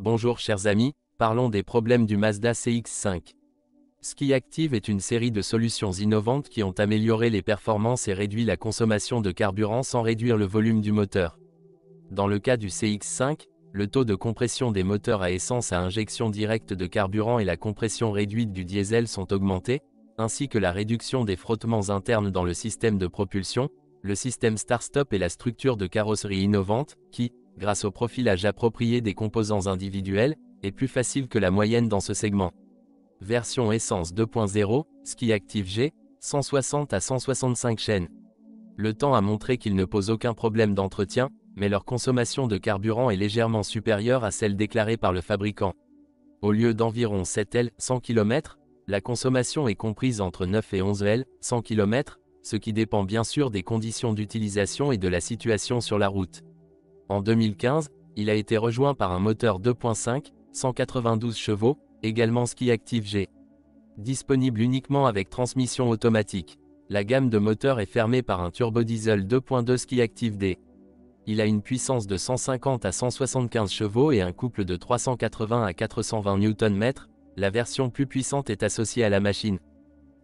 Bonjour chers amis, parlons des problèmes du Mazda CX-5. SkiActiv est une série de solutions innovantes qui ont amélioré les performances et réduit la consommation de carburant sans réduire le volume du moteur. Dans le cas du CX-5, le taux de compression des moteurs à essence à injection directe de carburant et la compression réduite du diesel sont augmentés, ainsi que la réduction des frottements internes dans le système de propulsion, le système Start-Stop et la structure de carrosserie innovante, qui, grâce au profilage approprié des composants individuels, est plus facile que la moyenne dans ce segment. Version essence 2.0, SkiActiv G, 160 à 165 chaînes. Le temps a montré qu'ils ne posent aucun problème d'entretien, mais leur consommation de carburant est légèrement supérieure à celle déclarée par le fabricant. Au lieu d'environ 7 L, 100 km, la consommation est comprise entre 9 et 11 L, 100 km, ce qui dépend bien sûr des conditions d'utilisation et de la situation sur la route. En 2015, il a été rejoint par un moteur 2.5, 192 chevaux, également SkiActiv G. Disponible uniquement avec transmission automatique. La gamme de moteurs est fermée par un turbodiesel 2.2 SkiActiv D. Il a une puissance de 150 à 175 chevaux et un couple de 380 à 420 Nm. La version plus puissante est associée à la machine.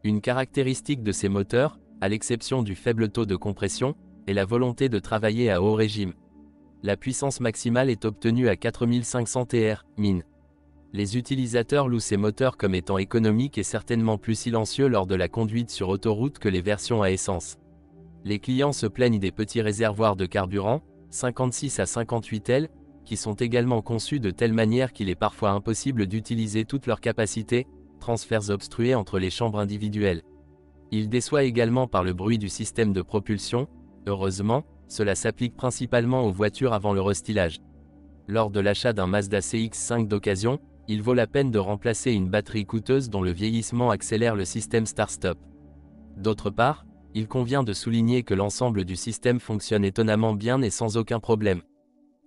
Une caractéristique de ces moteurs, à l'exception du faible taux de compression, est la volonté de travailler à haut régime. La puissance maximale est obtenue à 4500 Tr, min. Les utilisateurs louent ces moteurs comme étant économiques et certainement plus silencieux lors de la conduite sur autoroute que les versions à essence. Les clients se plaignent des petits réservoirs de carburant, 56 à 58 L, qui sont également conçus de telle manière qu'il est parfois impossible d'utiliser toute leur capacité, transferts obstrués entre les chambres individuelles. Il déçoit également par le bruit du système de propulsion. Heureusement, cela s'applique principalement aux voitures avant le restylage. Lors de l'achat d'un Mazda CX-5 d'occasion, il vaut la peine de remplacer une batterie coûteuse dont le vieillissement accélère le système Start-Stop. D'autre part, il convient de souligner que l'ensemble du système fonctionne étonnamment bien et sans aucun problème.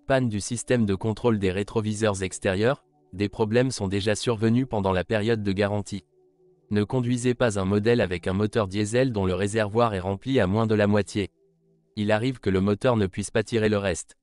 Panne du système de contrôle des rétroviseurs extérieurs, des problèmes sont déjà survenus pendant la période de garantie. Ne conduisez pas un modèle avec un moteur diesel dont le réservoir est rempli à moins de la moitié. Il arrive que le moteur ne puisse pas tirer le reste.